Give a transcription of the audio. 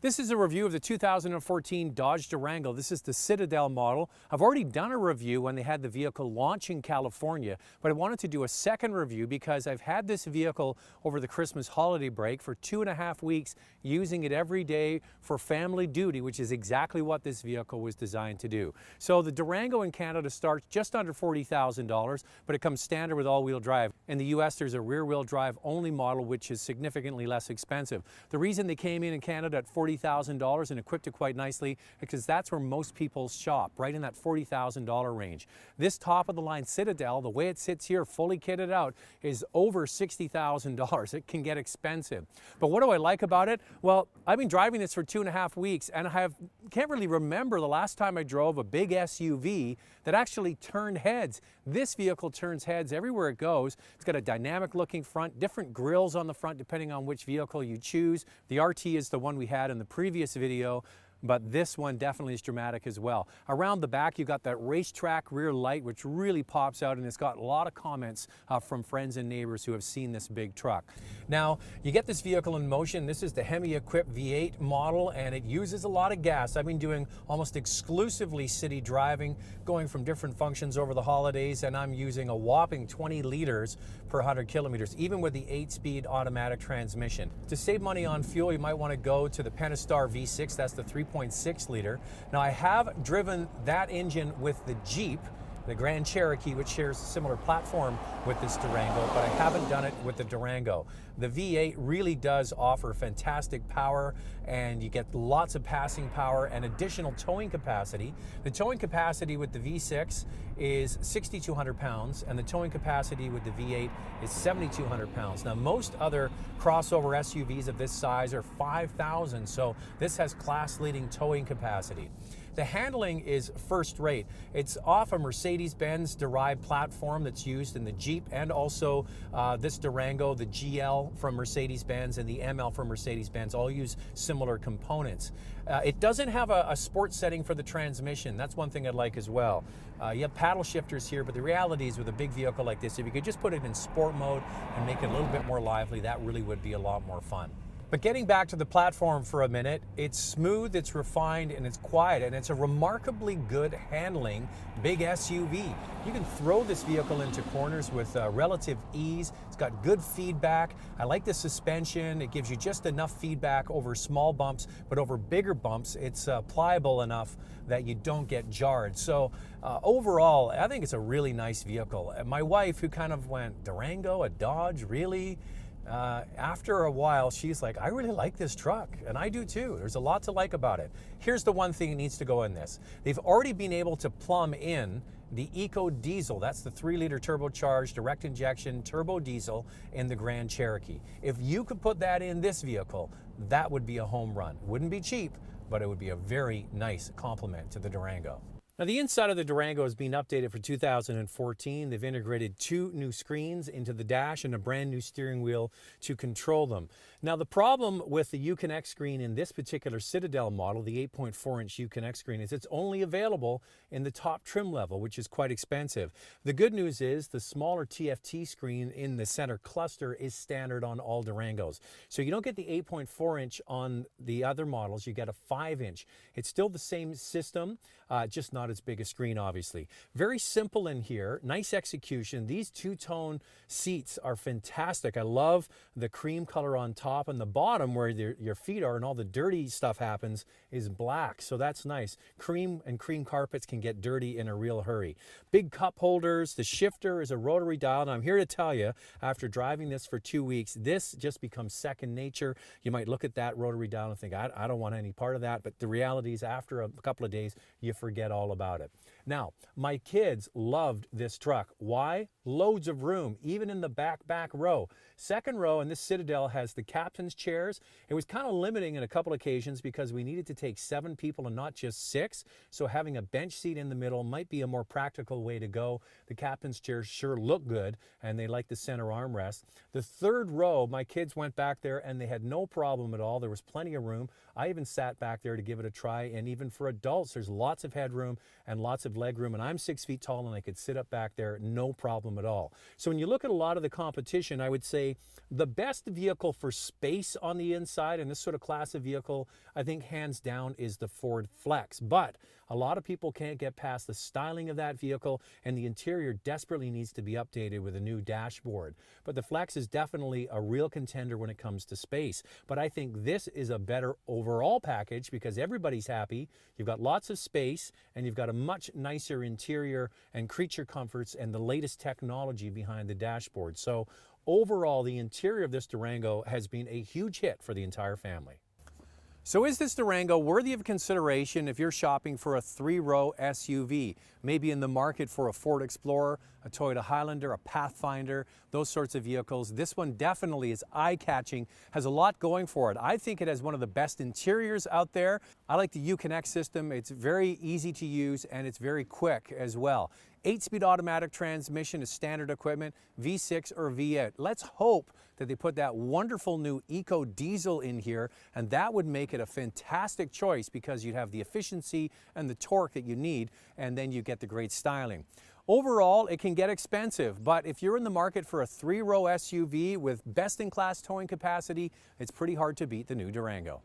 This is a review of the 2014 Dodge Durango. This is the Citadel model. I've already done a review when they had the vehicle launch in California, but I wanted to do a second review because I've had this vehicle over the Christmas holiday break for 2.5 weeks, using it every day for family duty, which is exactly what this vehicle was designed to do. So the Durango in Canada starts just under $40,000, but it comes standard with all-wheel drive. In the US, there's a rear-wheel drive only model, which is significantly less expensive. The reason they came in Canada at $40,000 and equipped it quite nicely because that's where most people shop, right in that $40,000 range. This top-of-the-line Citadel, the way it sits here, fully kitted out, is over $60,000. It can get expensive. But what do I like about it? Well, I've been driving this for 2.5 weeks, and I can't really remember the last time I drove a big SUV that actually turned heads. This vehicle turns heads everywhere it goes. It's got a dynamic-looking front, different grills on the front depending on which vehicle you choose. The RT is the one we had in the previous video, but this one definitely is dramatic as well. Around the back, you've got that racetrack rear light, which really pops out, and it's got a lot of comments from friends and neighbors who have seen this big truck. Now, you get this vehicle in motion. This is the Hemi-equipped V8 model, and it uses a lot of gas. I've been doing almost exclusively city driving, going from different functions over the holidays, and I'm using a whopping 20 liters per 100 kilometers, even with the 8-speed automatic transmission. To save money on fuel, you might want to go to the Pentastar V6. That's the 3.6 liter. Now, I have driven that engine with the Jeep, the Grand Cherokee, which shares a similar platform with this Durango, but I haven't done it with the Durango. The V8 really does offer fantastic power, and you get lots of passing power and additional towing capacity. The towing capacity with the V6 is 6,200 pounds, and the towing capacity with the V8 is 7,200 pounds. Now, most other crossover SUVs of this size are 5,000, so this has class-leading towing capacity. The handling is first rate. It's off a Mercedes-Benz derived platform that's used in the Jeep and also this Durango, the GL from Mercedes-Benz and the ML from Mercedes-Benz all use similar components. It doesn't have a sport setting for the transmission. That's one thing I'd like as well. You have paddle shifters here, but the reality is with a big vehicle like this, if you could just put it in sport mode and make it a little bit more lively, that really would be a lot more fun. But getting back to the platform for a minute, it's smooth, it's refined, and it's quiet, and it's a remarkably good handling big SUV. You can throw this vehicle into corners with relative ease. It's got good feedback. I like the suspension. It gives you just enough feedback over small bumps, but over bigger bumps, it's pliable enough that you don't get jarred. So overall, I think it's a really nice vehicle. My wife, who kind of went, Durango, a Dodge, really? After a while, she's like, I really like this truck, and I do too. There's a lot to like about it. Here's the one thing that needs to go in this. They've already been able to plumb in the Eco Diesel. That's the 3-liter turbocharged direct injection turbo diesel in the Grand Cherokee. If you could put that in this vehicle, that would be a home run. Wouldn't be cheap, but it would be a very nice complement to the Durango. Now, the inside of the Durango is being updated for 2014. They've integrated 2 new screens into the dash and a brand new steering wheel to control them. Now, the problem with the Uconnect screen in this particular Citadel model, the 8.4-inch Uconnect screen, is it's only available in the top trim level, which is quite expensive. The good news is the smaller TFT screen in the center cluster is standard on all Durangos. So you don't get the 8.4-inch on the other models, you get a 5-inch. It's still the same system, just not as big a screen, obviously. Very simple in here, nice execution. These two-tone seats are fantastic. I love the cream color on top, and the bottom where your feet are and all the dirty stuff happens is black, so that's nice. Cream and cream carpets can get dirty in a real hurry. Big cup holders. The shifter is a rotary dial, and I'm here to tell you, after driving this for 2 weeks, this just becomes second nature. You might look at that rotary dial and think, I don't want any part of that, but the reality is after a couple of days, you forget all about it. Now, my kids loved this truck. Why? Loads of room, even in the back row. Second row, and this Citadel has the captain's chairs. It was kind of limiting in a couple occasions because we needed to take 7 people and not just 6. So having a bench seat in the middle might be a more practical way to go. The captain's chairs sure look good, and they like the center armrest. The third row, my kids went back there and they had no problem at all. There was plenty of room. I even sat back there to give it a try, and even for adults, there's lots of headroom and lots of of leg room, and I'm 6 feet tall and I could sit up back there, no problem at all. So when you look at a lot of the competition, I would say the best vehicle for space on the inside in this sort of class of vehicle, I think hands down is the Ford Flex. But a lot of people can't get past the styling of that vehicle, and the interior desperately needs to be updated with a new dashboard. But the Flex is definitely a real contender when it comes to space. But I think this is a better overall package because everybody's happy. You've got lots of space, and you've got a much nicer interior and creature comforts and the latest technology behind the dashboard. So overall, the interior of this Durango has been a huge hit for the entire family. So is this Durango worthy of consideration if you're shopping for a 3-row SUV? Maybe in the market for a Ford Explorer, a Toyota Highlander, a Pathfinder, those sorts of vehicles. This one definitely is eye-catching, has a lot going for it. I think it has one of the best interiors out there. I like the Uconnect system. It's very easy to use and it's very quick as well. 8-speed automatic transmission is standard equipment, V6 or V8. Let's hope that they put that wonderful new Eco Diesel in here, and that would make it a fantastic choice because you'd have the efficiency and the torque that you need, and then you get the great styling. Overall, it can get expensive, but if you're in the market for a 3-row SUV with best-in-class towing capacity, it's pretty hard to beat the new Durango.